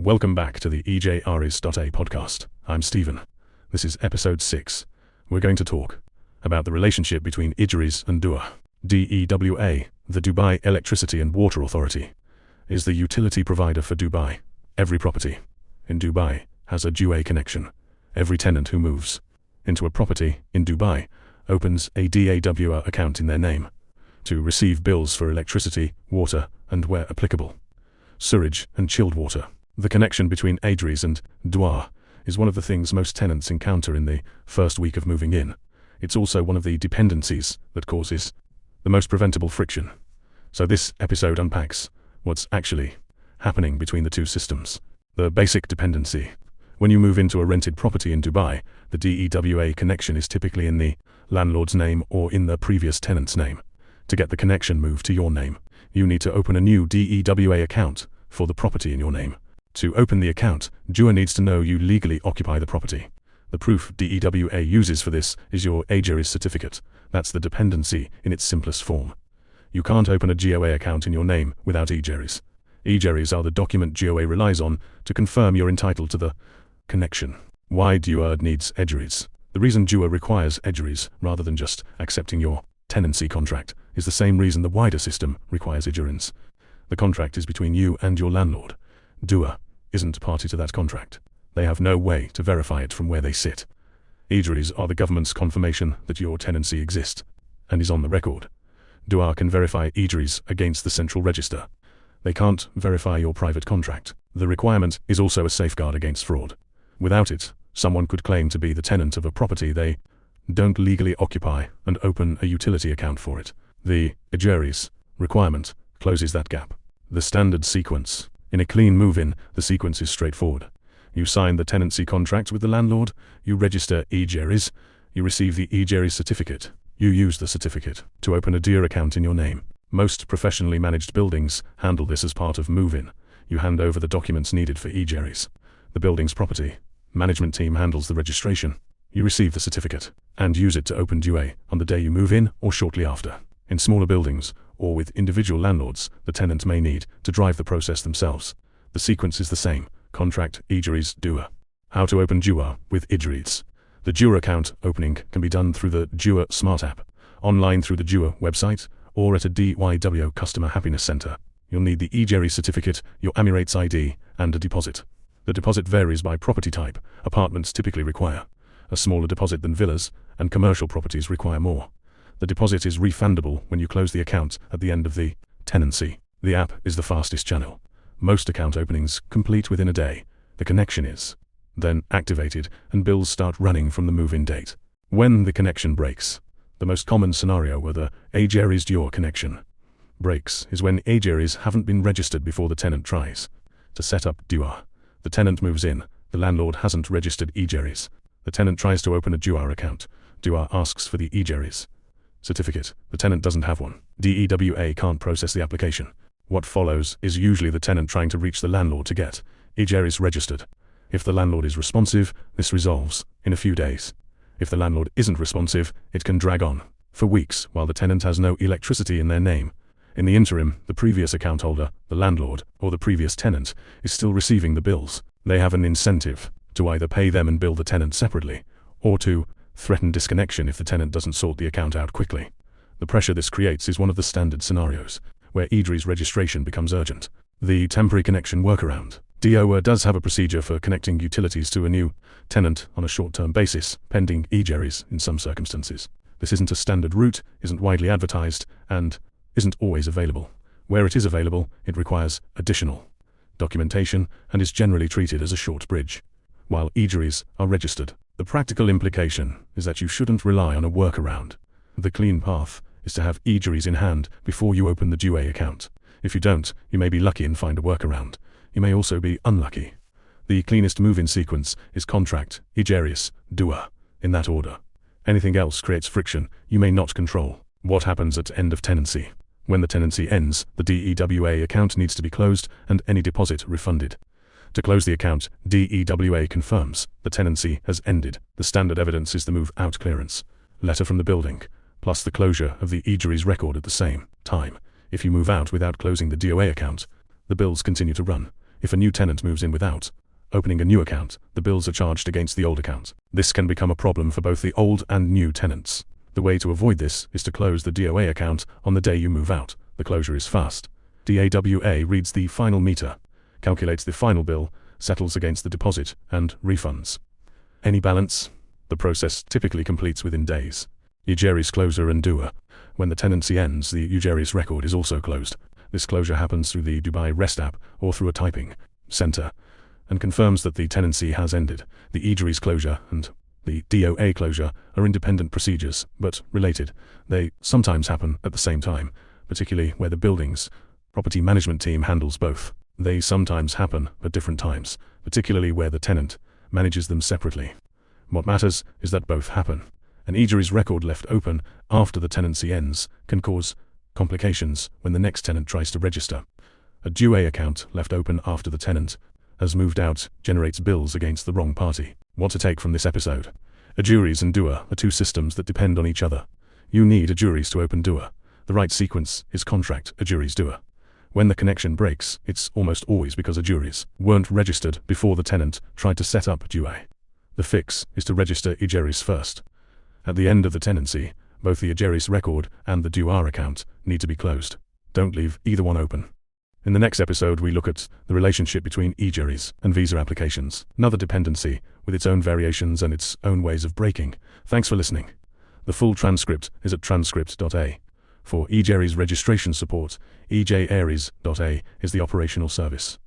Welcome back to the Ejaries.a podcast. I'm Stephen. This is episode 6. We're going to talk about the relationship between Ejaries and DEWA. DEWA, the Dubai Electricity and Water Authority, is the utility provider for Dubai. Every property in Dubai has a DEWA connection. Every tenant who moves into a property in Dubai opens a DEWA account in their name to receive bills for electricity, water, and where applicable, sewage and chilled water. The connection between Ejaries and DEWA is one of the things most tenants encounter in the first week of moving in. It's also one of the dependencies that causes the most preventable friction. So this episode unpacks what's actually happening between the two systems. The basic dependency. When you move into a rented property in Dubai, the DEWA connection is typically in the landlord's name or in the previous tenant's name. To get the connection moved to your name, you need to open a new DEWA account for the property in your name. To open the account, DEWA needs to know you legally occupy the property. The proof DEWA uses for this is your Ejaries certificate. That's the dependency in its simplest form. You can't open a DEWA account in your name without Ejaries. Ejaries are the document DEWA relies on to confirm you're entitled to the connection. Why DEWA needs Ejaries? The reason DEWA requires Ejaries rather than just accepting your tenancy contract is the same reason the wider system requires Ejaries. The contract is between you and your landlord. DEWA isn't party to that contract. They have no way to verify it from where they sit. Ejaries are the government's confirmation that your tenancy exists and is on the record. DEWA can verify Ejaries against the central register. They can't verify your private contract. The requirement is also a safeguard against fraud. Without it, someone could claim to be the tenant of a property they don't legally occupy and open a utility account for it. The Ejaries requirement closes that gap. The standard sequence. In a clean move-in, the sequence is straightforward. You sign the tenancy contract with the landlord, you register Ejaries, you receive the Ejaries certificate. You use the certificate to open a DEWA account in your name. Most professionally managed buildings handle this as part of move-in. You hand over the documents needed for Ejaries. The building's property management team handles the registration. You receive the certificate and use it to open DEWA on the day you move in or shortly after. In smaller buildings, or with individual landlords, the tenant may need to drive the process themselves. The sequence is the same: contract, Ejaries, DEWA. How to open DEWA with Ejaries. The DEWA account opening can be done through the DEWA Smart app, online through the DEWA website, or at a DEWA Customer Happiness Center. You'll need the Ejaries certificate, your Emirates ID, and a deposit. The deposit varies by property type. Apartments typically require a smaller deposit than villas, and commercial properties require more. The deposit is refundable when you close the account at the end of the tenancy. The app is the fastest channel. Most account openings complete within a day. The connection is then activated and bills start running from the move-in date. When the connection breaks. The most common scenario where the Ejaries DEWA connection breaks is when Ejaries haven't been registered before the tenant tries to set up DEWA. The tenant moves in, the landlord hasn't registered Ejaries. The tenant tries to open a DEWA account. DEWA asks for the Ejaries certificate. The tenant doesn't have one. DEWA can't process the application. What follows is usually the tenant trying to reach the landlord to get Ejaries registered. If the landlord is responsive, this resolves in a few days. If the landlord isn't responsive, it can drag on for weeks while the tenant has no electricity in their name. In the interim, the previous account holder, the landlord, or the previous tenant, is still receiving the bills. They have an incentive to either pay them and bill the tenant separately, or to threaten disconnection if the tenant doesn't sort the account out quickly. The pressure this creates is one of the standard scenarios, where Ejaries registration becomes urgent. The temporary connection workaround. DEWA does have a procedure for connecting utilities to a new tenant on a short-term basis, pending Ejaries in some circumstances. This isn't a standard route, isn't widely advertised, and isn't always available. Where it is available, it requires additional documentation and is generally treated as a short bridge, while Ejaries are registered. The practical implication is that you shouldn't rely on a workaround. The clean path is to have Ejaries in hand before you open the DEWA account. If you don't, you may be lucky and find a workaround. You may also be unlucky. The cleanest move-in sequence is contract, Ejaries, DEWA, in that order. Anything else creates friction you may not control. What happens at end of tenancy? When the tenancy ends, the DEWA account needs to be closed and any deposit refunded. To close the account, DEWA confirms the tenancy has ended. The standard evidence is the move-out clearance letter from the building, plus the closure of the Ejaries record at the same time. If you move out without closing the DEWA account, the bills continue to run. If a new tenant moves in without opening a new account, the bills are charged against the old account. This can become a problem for both the old and new tenants. The way to avoid this is to close the DEWA account on the day you move out. The closure is fast. DEWA reads the final meter, calculates the final bill, settles against the deposit, and refunds any balance. The process typically completes within days. Ejaries closure and DEWA. When the tenancy ends, the Ejaries record is also closed. This closure happens through the Dubai REST app or through a typing center and confirms that the tenancy has ended. The Ejaries closure and the DOA closure are independent procedures, but related. They sometimes happen at the same time, particularly where the building's property management team handles both. They sometimes happen at different times, particularly where the tenant manages them separately. What matters is that both happen. An Ejaries record left open after the tenancy ends can cause complications when the next tenant tries to register. A DEWA account left open after the tenant has moved out generates bills against the wrong party. What to take from this episode? Ejaries and DEWA are two systems that depend on each other. You need Ejaries to open DEWA. The right sequence is contract Ejaries DEWA. When the connection breaks, it's almost always because Ejaries weren't registered before the tenant tried to set up DEWA. The fix is to register Ejaries first. At the end of the tenancy, both the Ejaries record and the DEWA account need to be closed. Don't leave either one open. In the next episode, we look at the relationship between Ejaries and visa applications, another dependency with its own variations and its own ways of breaking. Thanks for listening. The full transcript is at transcript.a. For Ejaries registration support, ejaries.a is the operational service.